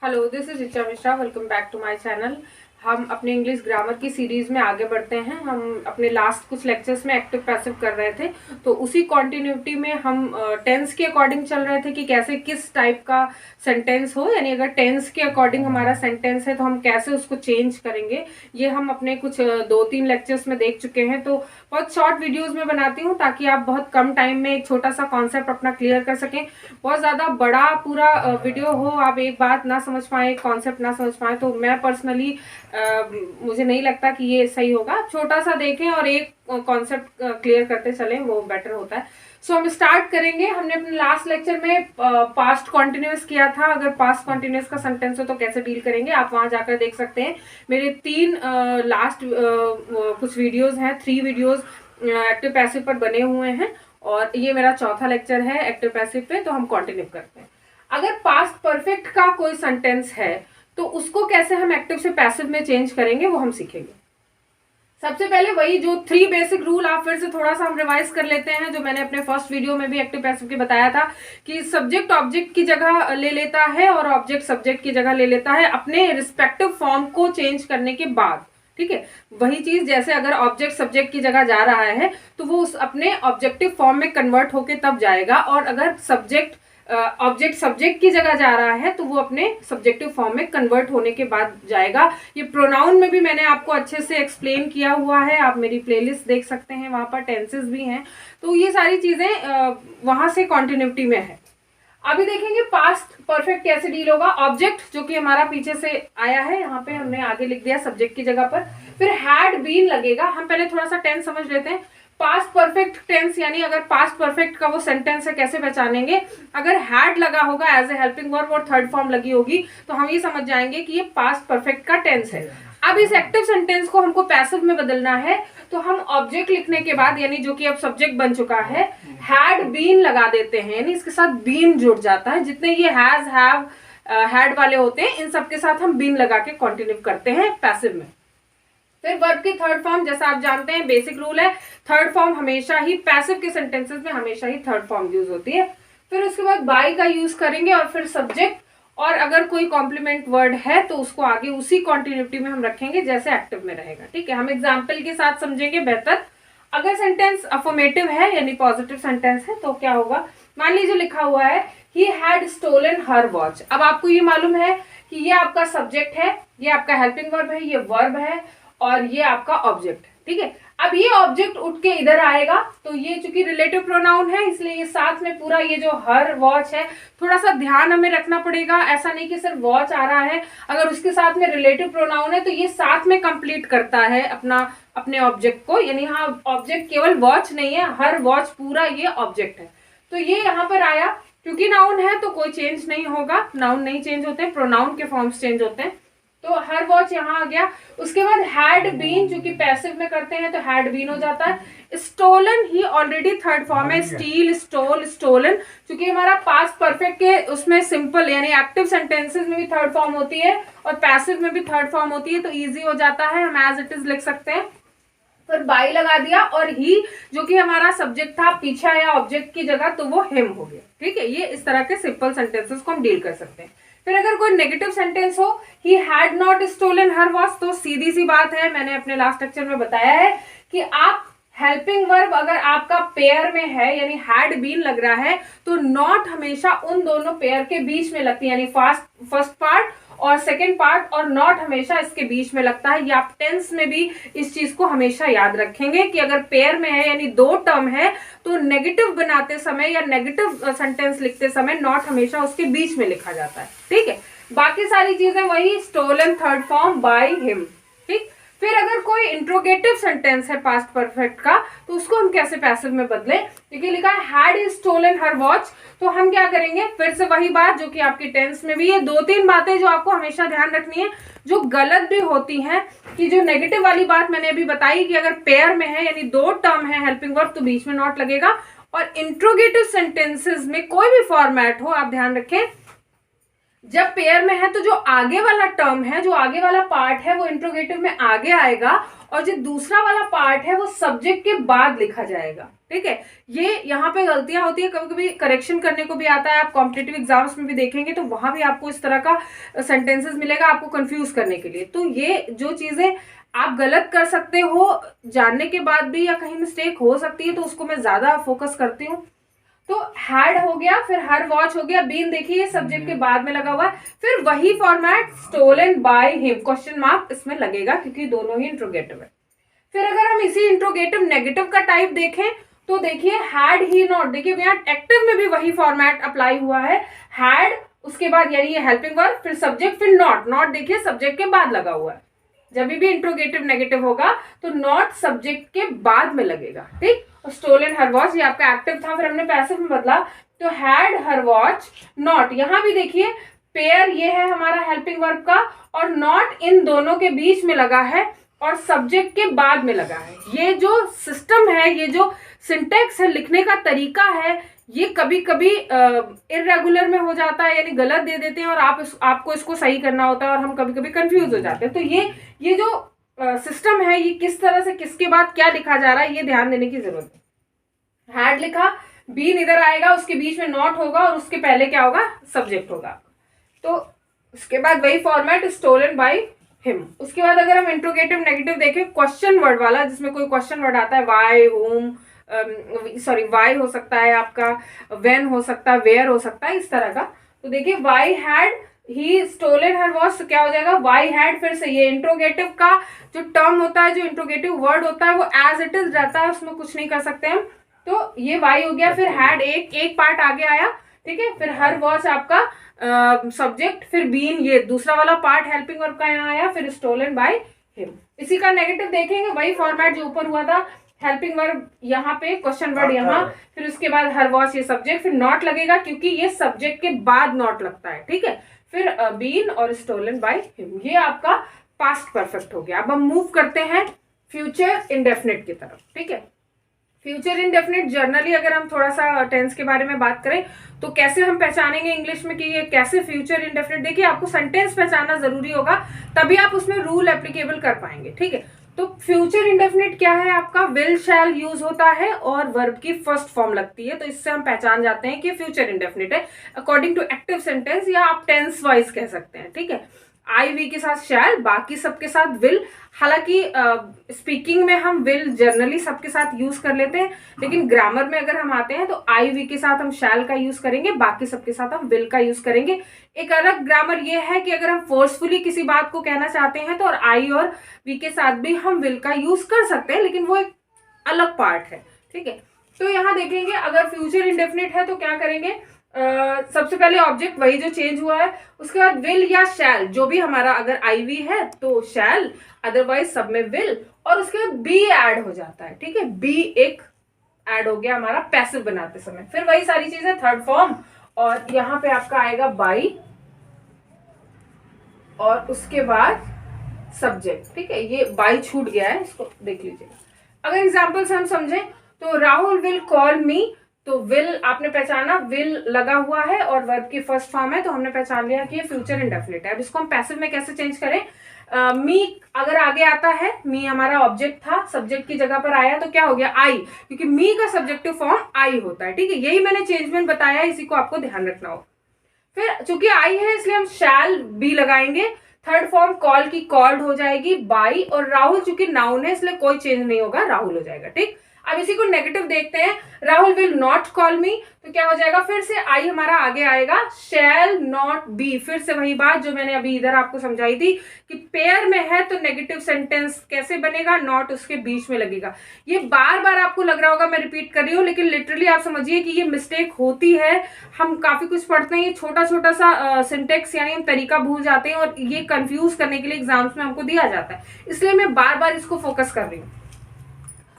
Hello, this is Richa Mishra. Welcome back to my channel. हम अपने English grammar की series में आगे बढ़ते हैं। हम अपने लास्ट कुछ लेक्चर्स में एक्टिव पैसिव कर रहे थे, तो उसी कॉन्टिन्यूटी में हम टेंस के अकॉर्डिंग चल रहे थे कि कैसे किस टाइप का सेंटेंस हो, यानी अगर टेंस के अकॉर्डिंग हमारा सेंटेंस है तो हम कैसे उसको चेंज करेंगे। ये हम अपने कुछ 2-3 लेक्चर्स में देख चुके हैं। तो बहुत शॉर्ट वीडियोज में बनाती हूँ ताकि आप बहुत कम टाइम में एक छोटा सा कॉन्सेप्ट अपना क्लियर कर सकें। बहुत ज़्यादा बड़ा पूरा वीडियो हो, आप एक बात ना समझ पाए, कॉन्सेप्ट ना समझ पाए, तो मैं पर्सनली मुझे नहीं लगता कि ये सही होगा। छोटा सा देखें और एक कॉन्सेप्ट क्लियर करते चलें, वो बेटर होता है। सो हम स्टार्ट करेंगे। हमने अपने लास्ट लेक्चर में पास्ट कॉन्टिन्यूस किया था। अगर पास्ट कॉन्टिन्यूस का सेंटेंस हो तो कैसे डील करेंगे, आप वहां जाकर देख सकते हैं। मेरे 3 लास्ट कुछ वीडियोस हैं, 3 वीडियोस एक्टिव पैसिव पर बने हुए हैं और ये मेरा चौथा लेक्चर है एक्टिव पैसिव पे। तो हम कंटिन्यू करते हैं। अगर पास्ट परफेक्ट का कोई सेंटेंस है तो उसको कैसे हम एक्टिव से पैसिव में चेंज करेंगे, वो हम सीखेंगे। सबसे पहले वही जो 3 बेसिक रूल, आप फिर से थोड़ा सा हम रिवाइज कर लेते हैं, जो मैंने अपने फर्स्ट वीडियो में भी एक्टिव पैसिव के बताया था कि सब्जेक्ट ऑब्जेक्ट की जगह ले लेता है और ऑब्जेक्ट सब्जेक्ट की जगह ले लेता है अपने रिस्पेक्टिव फॉर्म को चेंज करने के बाद। ठीक है, वही चीज जैसे अगर ऑब्जेक्ट सब्जेक्ट की जगह जा रहा है तो वो उस अपने ऑब्जेक्टिव फॉर्म में कन्वर्ट होके तब जाएगा, और अगर सब्जेक्ट ऑब्जेक्ट सब्जेक्ट की जगह जा रहा है तो वो अपने सब्जेक्टिव फॉर्म में कन्वर्ट होने के बाद जाएगा। ये प्रोनाउन में भी मैंने आपको अच्छे से एक्सप्लेन किया हुआ है, आप मेरी प्लेलिस्ट देख सकते हैं, वहां पर टेंसेस भी हैं। तो ये सारी चीजें वहां से कॉन्टिन्यूटी में है। अभी देखेंगे पास्ट परफेक्ट कैसे डील होगा। ऑब्जेक्ट जो कि हमारा पीछे से आया है, यहाँ पे हमने आगे लिख दिया सब्जेक्ट की जगह पर, फिर हैड बीन लगेगा। हम पहले थोड़ा सा टेंस समझ लेते हैं। पास्ट परफेक्ट टेंस यानी अगर पास्ट परफेक्ट का वो सेंटेंस है कैसे पहचानेंगे, अगर हैड लगा होगा एज ए हेल्पिंग वर्ब और थर्ड फॉर्म लगी होगी तो हम ये समझ जाएंगे कि ये पास्ट परफेक्ट का टेंस है। अब इस एक्टिव सेंटेंस को हमको पैसिव में बदलना है, तो हम ऑब्जेक्ट लिखने के बाद, यानी जो कि अब सब्जेक्ट बन चुका है, हैड बीन लगा देते हैं, यानी इसके साथ बीन जुड़ जाता है। जितने ये हैज, हैव, हैड वाले होते हैं इन सबके साथ हम बीन लगा के कंटिन्यू करते हैं पैसिव में। फिर वर्ब की थर्ड फॉर्म, जैसा आप जानते हैं बेसिक रूल है, थर्ड फॉर्म हमेशा ही पैसिव के सेंटेंसेस में हमेशा ही थर्ड फॉर्म यूज होती है। फिर उसके बाद बाय का यूज करेंगे और फिर सब्जेक्ट, और अगर कोई कॉम्प्लीमेंट वर्ड है तो उसको आगे उसी कॉन्टिन्यूटी में हम रखेंगे जैसे एक्टिव में रहेगा। ठीक है, हम एग्जाम्पल के साथ समझेंगे बेहतर। अगर सेंटेंस अफर्मेटिव है यानी पॉजिटिव सेंटेंस है तो क्या होगा, मान लीजिए लिखा हुआ है he had stolen her watch. अब आपको ये मालूम है कि ये आपका सब्जेक्ट है, ये आपका हेल्पिंग वर्ब है, ये वर्ब है और ये आपका ऑब्जेक्ट। ठीक है, अब ये ऑब्जेक्ट उठ के इधर आएगा तो ये चूंकि रिलेटिव प्रोनाउन है इसलिए ये साथ में पूरा ये जो हर वॉच है, थोड़ा सा ध्यान हमें रखना पड़ेगा। ऐसा नहीं कि सिर्फ वॉच आ रहा है, अगर उसके साथ में रिलेटिव प्रोनाउन है तो ये साथ में कंप्लीट करता है अपने ऑब्जेक्ट को, यानी हाँ ऑब्जेक्ट केवल वॉच नहीं है, हर वॉच पूरा ये ऑब्जेक्ट है। तो ये यहाँ पर आया, क्योंकि नाउन है तो कोई चेंज नहीं होगा, नाउन नहीं चेंज होते, प्रोनाउन के फॉर्म्स चेंज होते हैं। तो हर वॉच यहाँ आ गया। उसके बाद हैड बीन, जो कि पैसिव में करते हैं तो हैड बीन हो जाता है। स्टोलन ही ऑलरेडी थर्ड फॉर्म है, स्टील, स्टोल, स्टोलन, क्योंकि हमारा पास्ट परफेक्ट के उसमें सिंपल यानी एक्टिव सेंटेंसेस में भी थर्ड फॉर्म होती है और पैसिव में भी थर्ड फॉर्म होती है, तो इजी हो जाता है, हम एज इट इज लिख सकते हैं। फिर बाई लगा दिया और ही जो कि हमारा सब्जेक्ट था पीछे आया ऑब्जेक्ट की जगह तो वो हिम हो गया। ठीक है, ये इस तरह के सिंपल सेंटेंसेस को हम डील कर सकते हैं। फिर अगर कोई नेगेटिव सेंटेंस हो, he had not stolen her watch, तो सीधी सी बात है, मैंने अपने लास्ट लेक्चर में बताया है कि आप हेल्पिंग वर्ब अगर आपका पेयर में है यानी हैड बीन लग रहा है तो नॉट हमेशा उन दोनों पेयर के बीच में लगती है, यानी फर्स्ट पार्ट और सेकेंड पार्ट, और नॉट हमेशा इसके बीच में लगता है। या आप टेंस में भी इस चीज को हमेशा याद रखेंगे कि अगर पेयर में है यानी 2 टर्म है तो नेगेटिव बनाते समय या नेगेटिव सेंटेंस लिखते समय नॉट हमेशा उसके बीच में लिखा जाता है। ठीक है, बाकी सारी चीजें वही, stolen third form, by him. ठीक, फिर अगर कोई इंट्रोगेटिव सेंटेंस है पास्ट परफेक्ट का तो उसको हम कैसे पैसिव में बदलें, क्योंकि लिखा है हैड स्टोलन हर वॉच, तो हम क्या करेंगे, फिर से वही बात जो कि आपकी टेंस में भी है। 2-3 बातें जो आपको हमेशा ध्यान रखनी है जो गलत भी होती हैं, कि जो नेगेटिव वाली बात मैंने अभी बताई कि अगर पेयर में है यानी 2 टर्म है हेल्पिंग वर्ब तो बीच में नॉट लगेगा, और इंट्रोगेटिव सेंटेंसेस में कोई भी फॉर्मेट हो आप ध्यान रखें, जब पेयर में है तो जो आगे वाला टर्म है, जो आगे वाला पार्ट है वो इंट्रोगेटिव में आगे आएगा और जो दूसरा वाला पार्ट है वो सब्जेक्ट के बाद लिखा जाएगा। ठीक है, ये यहाँ पे गलतियां होती है, कभी कभी करेक्शन करने को भी आता है। आप कॉम्पिटिटिव एग्जाम्स में भी देखेंगे तो वहां भी आपको इस तरह का सेंटेंसेस मिलेगा आपको कंफ्यूज करने के लिए। तो ये जो चीजें आप गलत कर सकते हो जानने के बाद भी, या कहीं मिस्टेक हो सकती है, तो उसको मैं ज्यादा फोकस करती हूँ। तो हैड हो गया, फिर हर वॉच हो गया, बीन देखिए सब्जेक्ट के बाद में लगा हुआ है, फिर वही format stolen by him question mark इसमें लगेगा क्योंकि दोनों ही इंट्रोगेटिव है। फिर अगर हम इसी इंट्रोगेटिव नेगेटिव का टाइप देखें तो देखिए हैड ही नॉट, देखिए यहाँ एक्टिव में भी वही फॉर्मेट अप्लाई हुआ है, हैड उसके बाद यानी ये हेल्पिंग वर्ब, फिर सब्जेक्ट, फिर नॉट, नॉट देखिए सब्जेक्ट के बाद लगा हुआ है। जब भी इंट्रोगेटिव नेगेटिव होगा तो नॉट सब्जेक्ट के बाद में लगेगा, ठीक। स्टोलन हर वॉच ये आपका एक्टिव था, फिर हमने पैसिव में बदला तो हैड हर वॉच नॉट। यहां भी देखिए पेयर ये है हमारा हेल्पिंग वर्ब का, और नॉट इन दोनों के बीच में लगा है और सब्जेक्ट के बाद में लगा है। ये जो सिस्टम है, ये जो सिंटेक्स है, लिखने का तरीका है, ये कभी कभी इरेगुलर में हो जाता है, यानी गलत दे देते हैं और आपको इसको सही करना होता है और हम कभी कभी कंफ्यूज हो जाते हैं। तो ये जो सिस्टम है, ये किस तरह से किसके बाद क्या लिखा जा रहा है, ये ध्यान देने की जरूरत है। हैड लिखा, बीन इधर आएगा, उसके बीच में नॉट होगा और उसके पहले क्या होगा, सब्जेक्ट होगा। तो उसके बाद वही फॉर्मेट स्टोलन बाय हिम। उसके बाद अगर हम इंट्रोगेटिव नेगेटिव देखें, क्वेश्चन वर्ड वाला, जिसमें कोई क्वेश्चन वर्ड आता है, वाई, होम, वाई हो सकता है आपका, व्हेन हो सकता है, वेयर हो सकता है, इस तरह का। तो देखिए why had he stolen her watch, तो क्या हो जाएगा, वाई हैड, फिर से ये इंट्रोगेटिव का जो टर्म होता है, जो इंट्रोगेटिव वर्ड होता है, वो एज इट इज रहता है, उसमें कुछ नहीं कर सकते हम। तो ये वाई हो गया, फिर हैड एक पार्ट आगे आया, ठीक है, फिर हर वॉच आपका सब्जेक्ट, फिर बीन ये दूसरा वाला पार्ट हेल्पिंग वर्ब का यहाँ आया, फिर स्टोलन बाय हिम। इसी का नेगेटिव देखेंगे, वही फॉर्मेट जो ऊपर हुआ था, हेल्पिंग वर्ब यहाँ पे, क्वेश्चन वर्ड यहाँ, फिर उसके बाद हर वॉच ये सब्जेक्ट, फिर नॉट लगेगा क्योंकि ये सब्जेक्ट के बाद नॉट लगता है, ठीक है, फिर बीन और स्टोलन बाय हिम। ये आपका पास्ट परफेक्ट हो गया। अब हम मूव करते हैं फ्यूचर इंडेफिनिट की तरफ, ठीक है। फ्यूचर इंडेफिनिट जर्नली अगर हम थोड़ा सा टेंस के बारे में बात करें तो कैसे हम पहचानेंगे इंग्लिश में कि ये कैसे फ्यूचर इंडेफिनिट, देखिए आपको सेंटेंस पहचानना जरूरी होगा, तभी आप उसमें रूल एप्लीकेबल कर पाएंगे, ठीक है। तो फ्यूचर इंडेफिनिट क्या है आपका, विल शैल यूज होता है और वर्ब की फर्स्ट फॉर्म लगती है, तो इससे हम पहचान जाते हैं कि फ्यूचर इंडेफिनिट है अकॉर्डिंग टू एक्टिव सेंटेंस, या आप टेंस वाइज कह सकते हैं, ठीक है। आई वी के साथ शैल, बाकी सबके साथ विल। हालांकि स्पीकिंग में हम विल जनरली सबके साथ यूज कर लेते हैं, लेकिन ग्रामर में अगर हम आते हैं तो आई वी के साथ हम शैल का यूज करेंगे, बाकी सबके साथ हम विल का यूज करेंगे। एक अलग ग्रामर ये है कि अगर हम फोर्सफुली किसी बात को कहना चाहते हैं तो और आई और वी के साथ भी हम विल का यूज कर सकते हैं, लेकिन वो एक अलग पार्ट है, ठीक है। तो यहाँ देखेंगे अगर फ्यूचर इंडेफिनिट है तो क्या करेंगे, सबसे पहले ऑब्जेक्ट वही जो चेंज हुआ है, उसके बाद विल या शैल, जो भी हमारा, अगर आई वी है तो शैल, अदरवाइज सब में विल, और उसके बाद बी ऐड हो जाता है, ठीक है, बी एक ऐड हो गया हमारा पैसिव बनाते समय। फिर वही सारी चीजें थर्ड फॉर्म, और यहाँ पे आपका आएगा बाई, और उसके बाद सब्जेक्ट, ठीक है। ये बाई छूट गया है, इसको देख लीजिएगा। अगर एग्जाम्पल से हम समझें तो राहुल विल कॉल मी, तो विल आपने पहचाना, विल लगा हुआ है और वर्ब की फर्स्ट फॉर्म है, तो हमने पहचान लिया कि ये फ्यूचर इंडेफिनिट है। अब इसको हम पैसिव में कैसे चेंज करें, मी अगर आगे आता है, मी हमारा ऑब्जेक्ट था, सब्जेक्ट की जगह पर आया तो क्या हो गया, आई, क्योंकि मी का सब्जेक्टिव फॉर्म आई होता है, ठीक है। यही मैंने चेंजमेंट बताया, इसी को आपको ध्यान रखना हो। फिर चूंकि आई है इसलिए हम शैल बी लगाएंगे, थर्ड फॉर्म कॉल की कॉल्ड हो जाएगी बाई, और राहुल चूंकि नाउन है इसलिए कोई चेंज नहीं होगा, राहुल हो जाएगा, ठीक। अब इसी को नेगेटिव देखते हैं, राहुल विल नॉट कॉल मी, तो क्या हो जाएगा, फिर से आई हमारा आगे आएगा, शैल नॉट बी, फिर से वही बात जो मैंने अभी इधर आपको समझाई थी कि पेयर में है तो नेगेटिव सेंटेंस कैसे बनेगा, नॉट उसके बीच में लगेगा। ये बार बार आपको लग रहा होगा मैं रिपीट कर रही हूँ, लेकिन लिटरली आप समझिए कि ये मिस्टेक होती है। हम काफी कुछ पढ़ते हैं, ये छोटा छोटा सा सिंटेक्स यानी हम तरीका भूल जाते हैं, और ये कंफ्यूज करने के लिए एग्जाम्स में हमको दिया जाता है, इसलिए मैं बार बार इसको फोकस कर रही हूँ।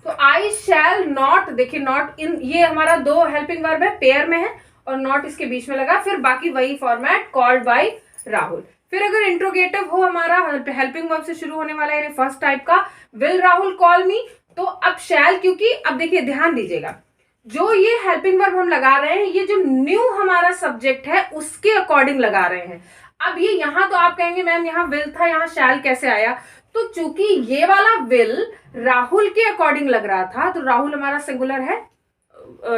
तो आई शैल नॉट, देखिए नॉट इन, ये हमारा दो हेल्पिंग वर्ब है, पेयर में है, और नॉट इसके बीच में लगा, फिर बाकी वही फॉर्मेट, कॉल्ड बाय राहुल। फिर अगर इंट्रोगेटिव हो हमारा हेल्पिंग वर्ब से शुरू होने वाला है, यानी फर्स्ट टाइप का, विल राहुल कॉल मी, तो अब शैल, क्योंकि अब देखिए ध्यान दीजिएगा, जो ये हेल्पिंग वर्ब हम लगा रहे हैं, ये जो न्यू हमारा सब्जेक्ट है उसके अकॉर्डिंग लगा रहे हैं। अब ये यहाँ तो आप कहेंगे मैम यहाँ विल था, यहाँ शैल कैसे आया, तो चूंकि ये वाला विल राहुल के अकॉर्डिंग लग रहा था, तो राहुल हमारा सिंगुलर है,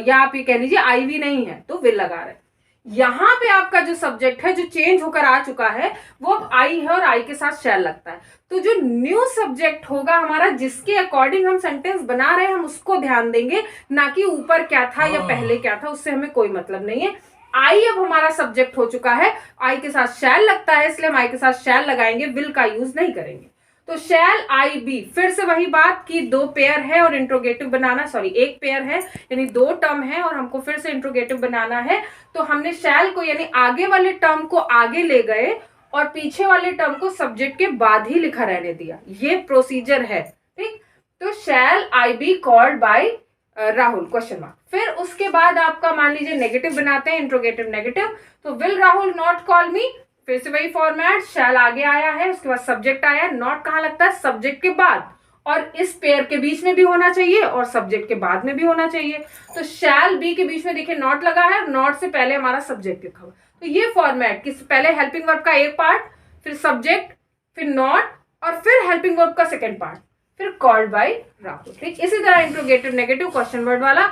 या आप ये कह लीजिए आईवी नहीं है तो विल लगा रहे हैं। यहाँ पे आपका जो सब्जेक्ट है जो चेंज होकर आ चुका है वो अब आई है और आई के साथ शैल लगता है। तो जो न्यू सब्जेक्ट होगा हमारा जिसके अकॉर्डिंग हम सेंटेंस बना रहे हैं हम उसको ध्यान देंगे, ना कि ऊपर क्या था या पहले क्या था, उससे हमें कोई मतलब नहीं है। आई अब हमारा सब्जेक्ट हो चुका है, आई के साथ शैल लगता है इसलिए हम आई के साथ शैल लगाएंगे, विल का यूज नहीं करेंगे। तो शैल आई बी, फिर से वही बात कि दो पेयर है और इंट्रोगेटिव बनाना, सॉरी एक पेयर है यानी दो टर्म है और हमको फिर से इंट्रोगेटिव बनाना है। तो हमने शैल को यानी आगे वाले टर्म को आगे ले गए और पीछे वाले टर्म को सब्जेक्ट के बाद ही लिखा रहने दिया, ये प्रोसीजर है। ठीक, तो shall I be called by Rahul question mark. फिर उसके बाद आपका मान लीजिए नेगेटिव बनाते हैं, इंट्रोगेटिव नेगेटिव, तो will Rahul not call me, फिर से वही फॉर्मेट, शैल आगे आया है उसके बाद सब्जेक्ट आया, नॉट कहाँ लगता है सब्जेक्ट के बाद, और इस पेयर के बीच में भी होना चाहिए और सब्जेक्ट के बाद में भी होना चाहिए। तो शैल बी के बीच में देखिए नॉट लगा है, नॉट से पहले हमारा सब्जेक्ट लिखा हुआ। तो ये फॉर्मेट कि पहले हेल्पिंग वर्ब का एक पार्ट, फिर सब्जेक्ट, फिर नॉट और फिर हेल्पिंग वर्ब का सेकेंड पार्ट, फिर कॉल्ड बाय राहुल। ठीक, इसी तरह इंट्रोगेटिव नेगेटिव क्वेश्चन वर्ड वाला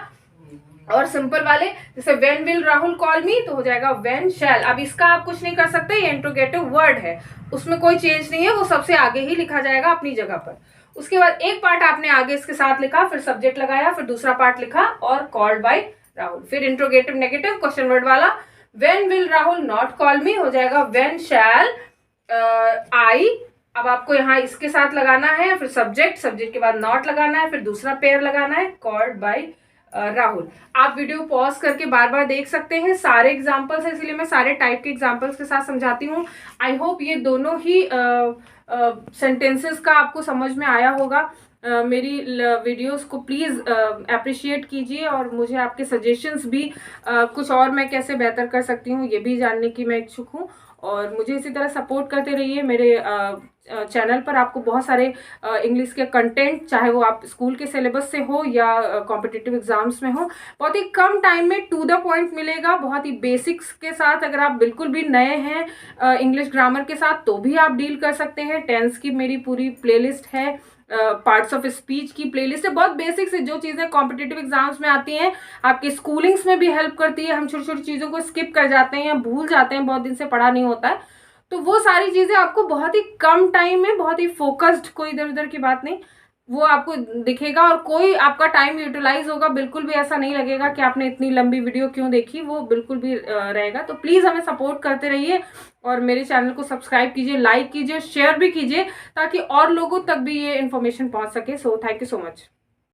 और सिंपल वाले, जैसे व्हेन विल राहुल कॉल मी तो हो जाएगा व्हेन शैल। अब इसका आप कुछ नहीं कर सकते, ये इंट्रोगेटिव वर्ड है उसमें कोई चेंज नहीं है, वो सबसे आगे ही लिखा जाएगा अपनी जगह पर। उसके बाद एक पार्ट आपने आगे इसके साथ लिखा, फिर सब्जेक्ट लगाया, फिर दूसरा पार्ट लिखा और कॉल्ड बाय राहुल। फिर इंट्रोगेटिव नेगेटिव क्वेश्चन वर्ड वाला, when will Rahul not call मी हो जाएगा व्हेन शैल आई। अब आपको यहाँ इसके साथ लगाना है, फिर सब्जेक्ट, सब्जेक्ट के बाद नॉट लगाना है, फिर दूसरा पेयर लगाना है, कॉल्ड बाय राहुल। आप वीडियो पॉज करके बार बार देख सकते हैं, सारे एग्जाम्पल्स है इसलिए मैं सारे टाइप के एग्जाम्पल्स के साथ समझाती हूँ। आई होप ये दोनों ही सेंटेंसेस का आपको समझ में आया होगा। मेरी वीडियोस को प्लीज़ अप्रिशिएट कीजिए और मुझे आपके सजेशंस भी कुछ और मैं कैसे बेहतर कर सकती हूँ ये भी जानने की मैं इच्छुक हूँ। और मुझे इसी तरह सपोर्ट करते रहिए। मेरे चैनल पर आपको बहुत सारे इंग्लिश के कंटेंट, चाहे वो आप स्कूल के सिलेबस से हो या कॉम्पिटिटिव एग्जाम्स में हो, बहुत ही कम टाइम में टू द पॉइंट मिलेगा, बहुत ही बेसिक्स के साथ। अगर आप बिल्कुल भी नए हैं इंग्लिश ग्रामर के साथ तो भी आप डील कर सकते हैं। टेंस की मेरी पूरी प्लेलिस्ट है, पार्ट्स ऑफ स्पीच की प्लेलिस्ट है, बहुत बेसिक्स है, जो चीज़ें कॉम्पिटिटिव एग्जाम्स में आती हैं आपके स्कूलिंग्स में भी हेल्प करती है। हम छोटी छोटी चीज़ों को स्किप कर जाते हैं या भूल जाते हैं, बहुत दिन से पढ़ा नहीं होता है, तो वो सारी चीज़ें आपको बहुत ही कम टाइम में, बहुत ही फोकस्ड, कोई इधर उधर की बात नहीं, वो आपको दिखेगा और कोई आपका टाइम यूटिलाइज होगा। बिल्कुल भी ऐसा नहीं लगेगा कि आपने इतनी लंबी वीडियो क्यों देखी, वो बिल्कुल भी रहेगा। तो प्लीज़ हमें सपोर्ट करते रहिए और मेरे चैनल को सब्सक्राइब कीजिए, लाइक कीजिए, शेयर भी कीजिए ताकि और लोगों तक भी ये इन्फॉर्मेशन पहुंच सके। So thank you so much.